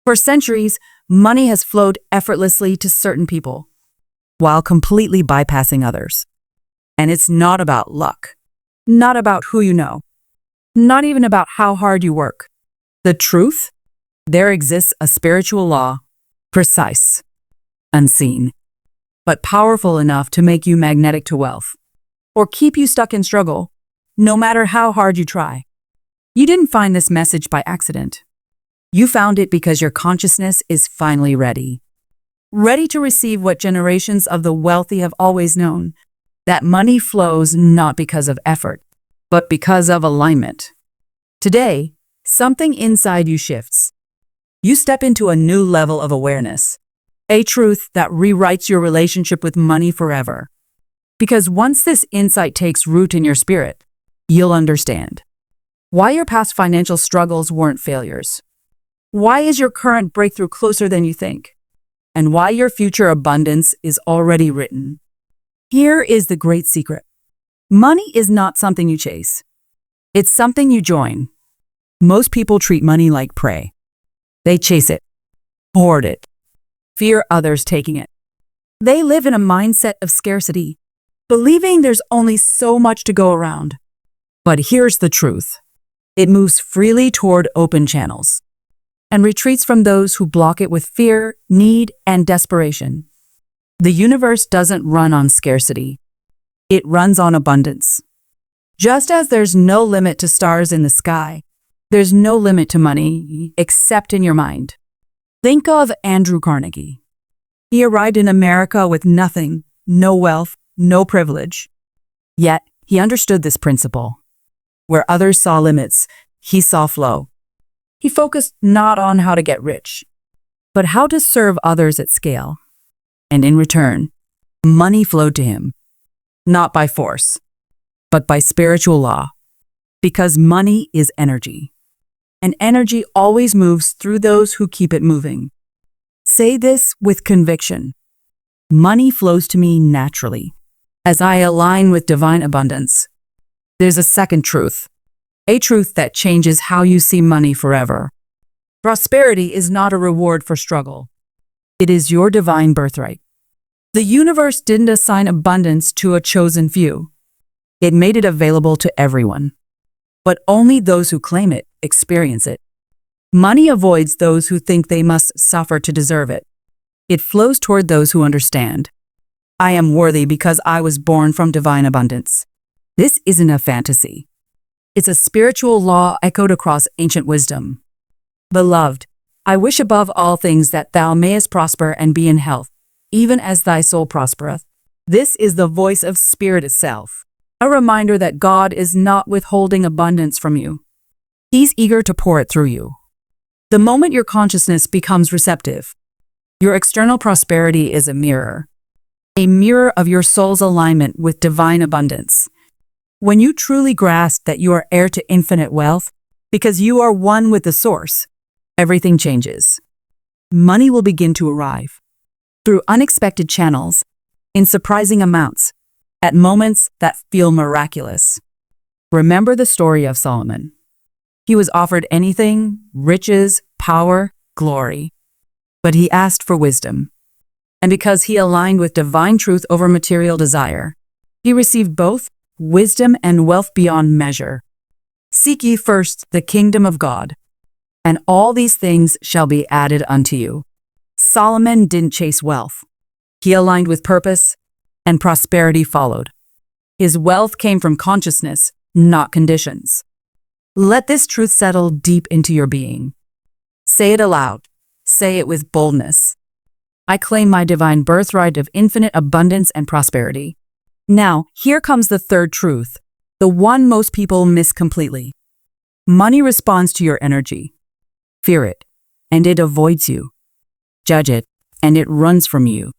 For centuries, money has flowed effortlessly to certain people, while completely bypassing others. And it's not about luck, not about who you know, not even about how hard you work. The truth? There exists a spiritual law, precise, unseen, but powerful enough to make you magnetic to wealth, or keep you stuck in struggle, no matter how hard you try. You didn't find this message by accident. You found it because your consciousness is finally ready. Ready to receive what generations of the wealthy have always known, that money flows not because of effort, but because of alignment. Today, something inside you shifts. You step into a new level of awareness, a truth that rewrites your relationship with money forever. Because once this insight takes root in your spirit, you'll understand why your past financial struggles weren't failures. Why is your current breakthrough closer than you think? And why your future abundance is already written. Here is the great secret. Money is not something you chase. It's something you join. Most people treat money like prey. They chase it, hoard it, fear others taking it. They live in a mindset of scarcity, believing there's only so much to go around. But here's the truth. It moves freely toward open channels and retreats from those who block it with fear, need, and desperation. The universe doesn't run on scarcity. It runs on abundance. Just as there's no limit to stars in the sky, there's no limit to money except in your mind. Think of Andrew Carnegie. He arrived in America with nothing, no wealth, no privilege. Yet, he understood this principle. Where others saw limits, he saw flow. He focused not on how to get rich, but how to serve others at scale. And in return, money flowed to him, not by force, but by spiritual law. Because money is energy, and energy always moves through those who keep it moving. Say this with conviction. Money flows to me naturally, as I align with divine abundance. There's a second truth. A truth that changes how you see money forever. Prosperity is not a reward for struggle. It is your divine birthright. The universe didn't assign abundance to a chosen few. It made it available to everyone. But only those who claim it experience it. Money avoids those who think they must suffer to deserve it. It flows toward those who understand. I am worthy because I was born from divine abundance. This isn't a fantasy. It's a spiritual law echoed across ancient wisdom. Beloved, I wish above all things that thou mayest prosper and be in health, even as thy soul prospereth. This is the voice of spirit itself, a reminder that God is not withholding abundance from you. He's eager to pour it through you. The moment your consciousness becomes receptive, your external prosperity is a mirror of your soul's alignment with divine abundance. When you truly grasp that you are heir to infinite wealth, because you are one with the source, everything changes. Money will begin to arrive through unexpected channels, in surprising amounts, at moments that feel miraculous. Remember the story of Solomon. He was offered anything, riches, power, glory, but he asked for wisdom. And because he aligned with divine truth over material desire, he received both wisdom and wealth beyond measure. Seek ye first the kingdom of God, and all these things shall be added unto you. Solomon didn't chase wealth. He aligned with purpose, and prosperity followed. His wealth came from consciousness, not conditions. Let this truth settle deep into your being. Say it aloud. Say it with boldness. I claim my divine birthright of infinite abundance and prosperity. Now, here comes the third truth, the one most people miss completely. Money responds to your energy. Fear it, and it avoids you. Judge it, and it runs from you.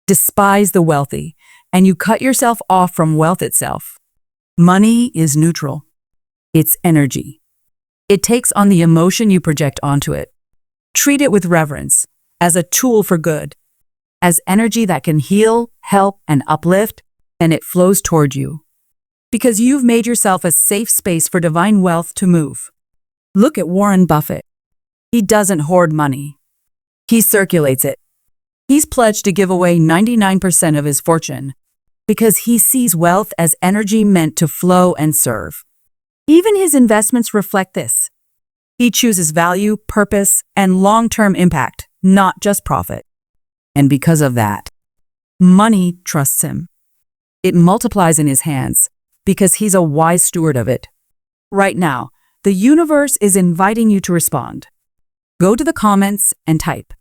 Despise the wealthy, and you cut yourself off from wealth itself. Money is neutral. It's energy. It takes on the emotion you project onto it. Treat it with reverence, as a tool for good, as energy that can heal, help, and uplift, and it flows toward you. Because you've made yourself a safe space for divine wealth to move. Look at Warren Buffett. He doesn't hoard money. He circulates it. He's pledged to give away 99% of his fortune because he sees wealth as energy meant to flow and serve. Even his investments reflect this. He chooses value, purpose, and long-term impact, not just profit. And because of that, money trusts him. It multiplies in his hands because he's a wise steward of it. Right now, the universe is inviting you to respond. Go to the comments and type,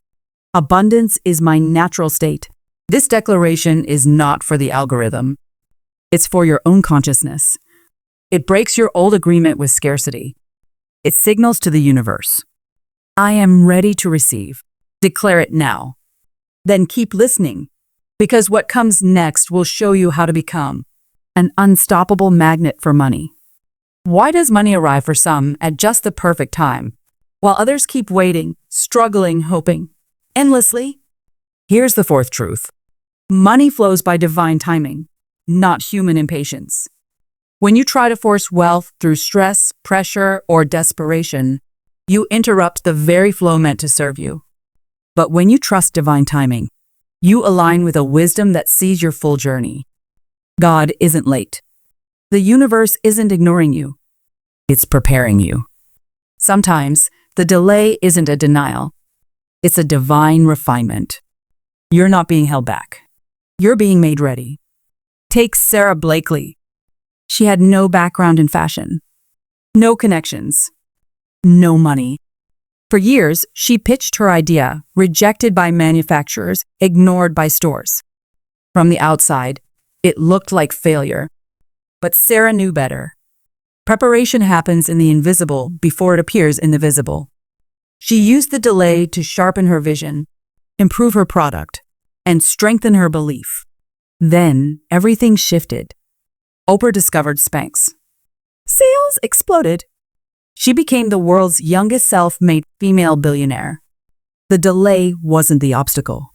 "Abundance is my natural state." This declaration is not for the algorithm. It's for your own consciousness. It breaks your old agreement with scarcity. It signals to the universe, "I am ready to receive." Declare it now. Then keep listening, because what comes next will show you how to become an unstoppable magnet for money. Why does money arrive for some at just the perfect time, while others keep waiting, struggling, hoping, endlessly? Here's the fourth truth. Money flows by divine timing, not human impatience. When you try to force wealth through stress, pressure, or desperation, you interrupt the very flow meant to serve you. But when you trust divine timing, you align with a wisdom that sees your full journey. God isn't late. The universe isn't ignoring you. It's preparing you. Sometimes the delay isn't a denial. It's a divine refinement. You're not being held back. You're being made ready. Take Sarah Blakely. She had no background in fashion, no connections, no money. For years, she pitched her idea, rejected by manufacturers, ignored by stores. From the outside, it looked like failure. But Sarah knew better. Preparation happens in the invisible before it appears in the visible. She used the delay to sharpen her vision, improve her product, and strengthen her belief. Then everything shifted. Oprah discovered Spanx. Sales exploded. She became the world's youngest self-made female billionaire. The delay wasn't the obstacle.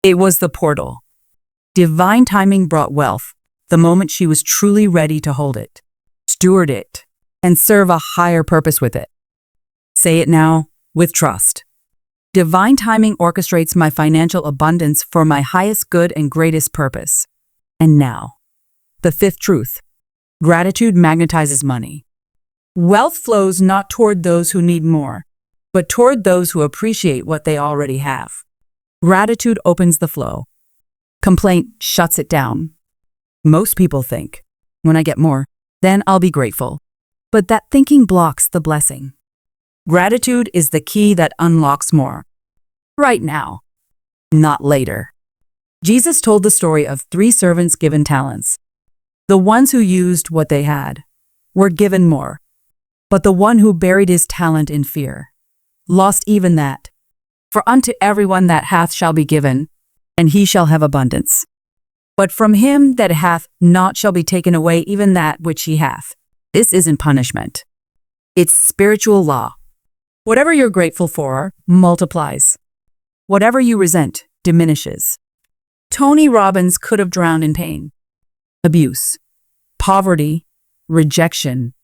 It was the portal. Divine timing brought wealth the moment she was truly ready to hold it, steward it, and serve a higher purpose with it. Say it now with trust. Divine timing orchestrates my financial abundance for my highest good and greatest purpose. And now, the fifth truth. Gratitude magnetizes money. Wealth flows not toward those who need more, but toward those who appreciate what they already have. Gratitude opens the flow. Complaint shuts it down. Most people think, when I get more, then I'll be grateful. But that thinking blocks the blessing. Gratitude is the key that unlocks more. Right now, not later. Jesus told the story of 3 servants given talents. The ones who used what they had were given more, but the one who buried his talent in fear lost even that. For unto everyone that hath shall be given, and he shall have abundance. But from him that hath not shall be taken away even that which he hath. This isn't punishment. It's spiritual law. Whatever you're grateful for multiplies. Whatever you resent diminishes. Tony Robbins could have drowned in pain, abuse, poverty, rejection.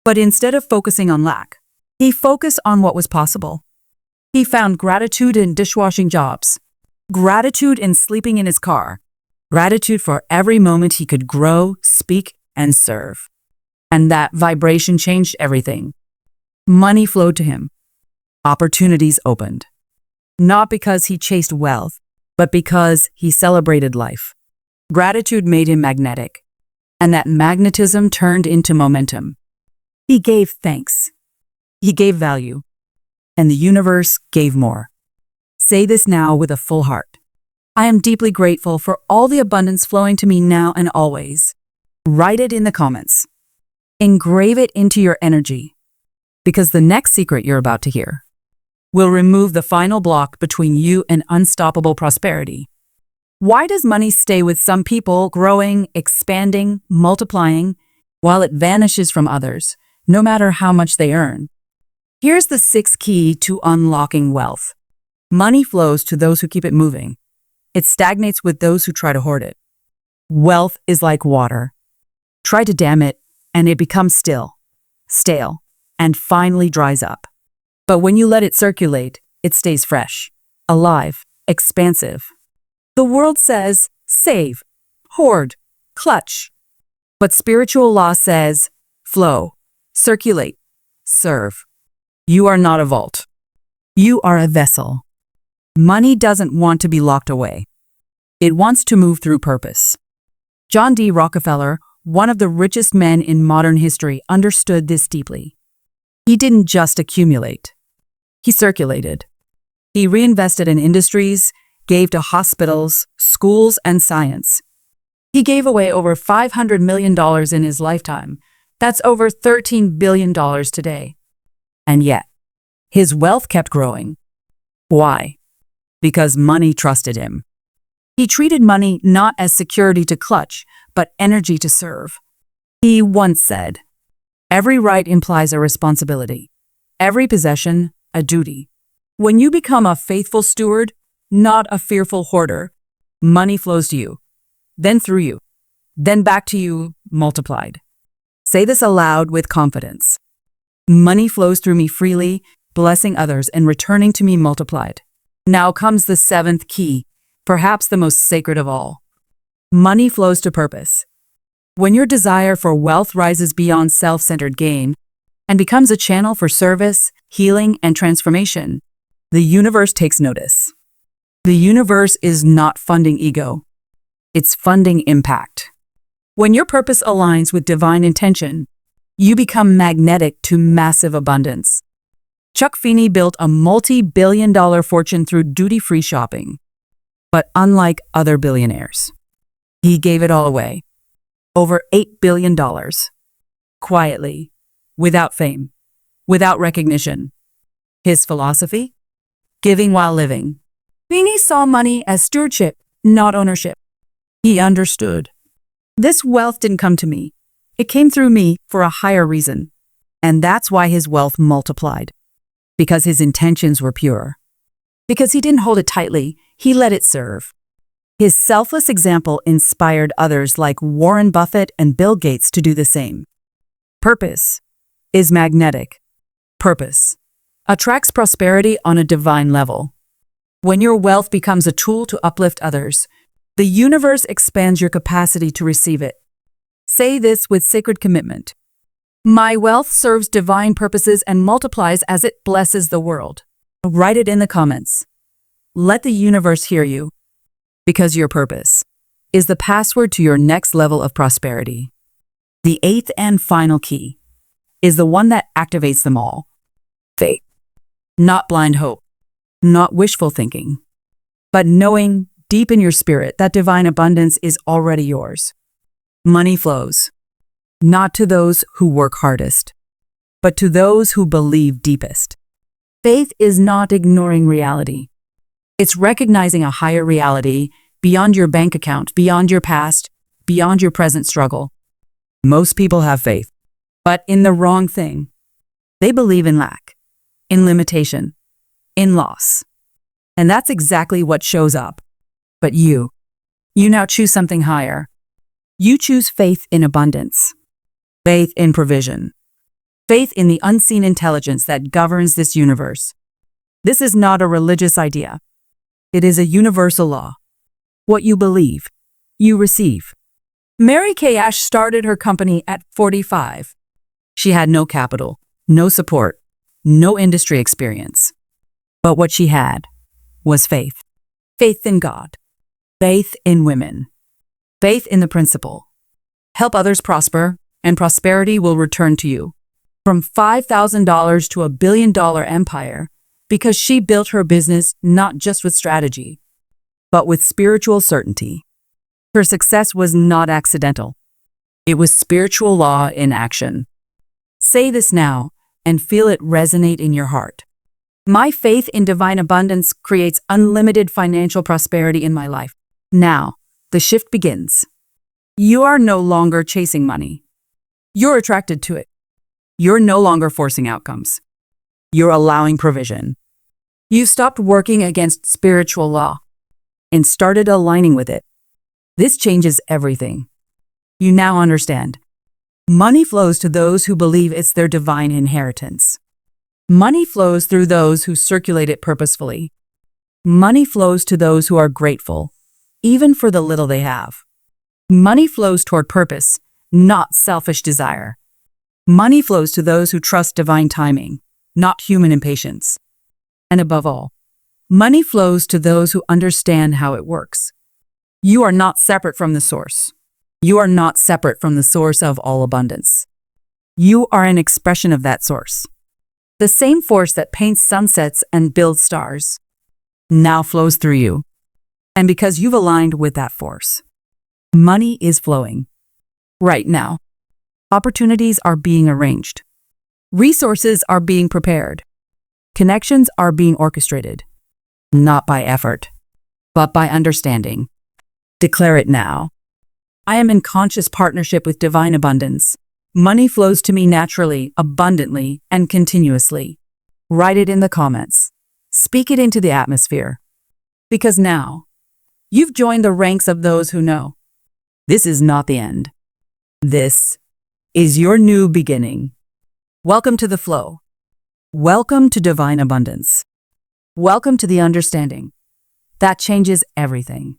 But instead of focusing on lack, he focused on what was possible. He found gratitude in dishwashing jobs, gratitude in sleeping in his car, gratitude for every moment he could grow, speak, and serve. And that vibration changed everything. Money flowed to him. Opportunities opened. Not because he chased wealth, but because he celebrated life. Gratitude made him magnetic, and that magnetism turned into momentum. He gave thanks. He gave value, and the universe gave more. Say this now with a full heart. I am deeply grateful for all the abundance flowing to me now and always. Write it in the comments. Engrave it into your energy, because the next secret you're about to hear will remove the final block between you and unstoppable prosperity. Why does money stay with some people, growing, expanding, multiplying, while it vanishes from others, no matter how much they earn? Here's the 6th key to unlocking wealth. Money flows to those who keep it moving. It stagnates with those who try to hoard it. Wealth is like water. Try to dam it, and it becomes still, stale, and finally dries up. But when you let it circulate, it stays fresh. alive, expansive. The world says, save, hoard, clutch. But spiritual law says, flow, circulate, serve. You are not a vault. You are a vessel. Money doesn't want to be locked away. It wants to move through purpose. John D. Rockefeller, one of the richest men in modern history, understood this deeply. He didn't just accumulate. He circulated. He reinvested in industries, gave to hospitals, schools, and science. He gave away over $500 million in his lifetime. That's over $13 billion today. And yet, his wealth kept growing. Why? Because money trusted him. He treated money not as security to clutch, but energy to serve. He once said, "Every right implies a responsibility. Every possession, a duty. When you become a faithful steward, not a fearful hoarder, money flows to you, then through you, then back to you, multiplied." Say this aloud with confidence. Money flows through me freely, blessing others and returning to me multiplied. Now comes the seventh key, perhaps the most sacred of all. Money flows to purpose. When your desire for wealth rises beyond self-centered gain and becomes a channel for service, healing, and transformation, the universe takes notice. The universe is not funding ego. It's funding impact. When your purpose aligns with divine intention, you become magnetic to massive abundance. Chuck Feeney built a multi-billion-dollar fortune through duty-free shopping. But unlike other billionaires, he gave it all away. Over $8 billion. Quietly, without fame, without recognition. His philosophy? Giving while living. Feeney saw money as stewardship, not ownership. He understood. This wealth didn't come to me. It came through me for a higher reason. And that's why his wealth multiplied. Because his intentions were pure. Because he didn't hold it tightly, he let it serve. His selfless example inspired others like Warren Buffett and Bill Gates to do the same. Purpose is magnetic. Purpose attracts prosperity on a divine level. When your wealth becomes a tool to uplift others, the universe expands your capacity to receive it. Say this with sacred commitment. My wealth serves divine purposes and multiplies as it blesses the world. Write it in the comments. Let the universe hear you, because your purpose is the password to your next level of prosperity. The eighth and final key is the one that activates them all. Faith. Not blind hope, not wishful thinking, but knowing deep in your spirit that divine abundance is already yours. Money flows, not to those who work hardest, but to those who believe deepest. Faith is not ignoring reality. It's recognizing a higher reality beyond your bank account, beyond your past, beyond your present struggle. Most people have faith, but in the wrong thing. They believe in lack, in limitation, in loss. And that's exactly what shows up. But you now choose something higher. You choose faith in abundance, faith in provision, faith in the unseen intelligence that governs this universe. This is not a religious idea. It is a universal law. What you believe, you receive. Mary Kay Ash started her company at 45. She had no capital, no support, no industry experience. But what she had was faith. Faith in God. Faith in women. Faith in the principle. Help others prosper, and prosperity will return to you. From $5,000 to $1 billion empire, because she built her business not just with strategy, but with spiritual certainty. Her success was not accidental. It was spiritual law in action. Say this now and feel it resonate in your heart. My faith in divine abundance creates unlimited financial prosperity in my life. Now, the shift begins. You are no longer chasing money. You're attracted to it. You're no longer forcing outcomes. You're allowing provision. You stopped working against spiritual law and started aligning with it. This changes everything. You now understand. Money flows to those who believe it's their divine inheritance. Money flows through those who circulate it purposefully. Money flows to those who are grateful, even for the little they have. Money flows toward purpose, not selfish desire. Money flows to those who trust divine timing, not human impatience. And above all, money flows to those who understand how it works. You are not separate from the source. You are not separate from the source of all abundance. You are an expression of that source. The same force that paints sunsets and builds stars now flows through you. And because you've aligned with that force, money is flowing. Right now, opportunities are being arranged. Resources are being prepared. Connections are being orchestrated. Not by effort, but by understanding. Declare it now. I am in conscious partnership with divine abundance. Money flows to me naturally, abundantly, and continuously. Write it in the comments. Speak it into the atmosphere. Because now, you've joined the ranks of those who know. This is not the end. This is your new beginning. Welcome to the flow. Welcome to divine abundance. Welcome to the understanding that changes everything.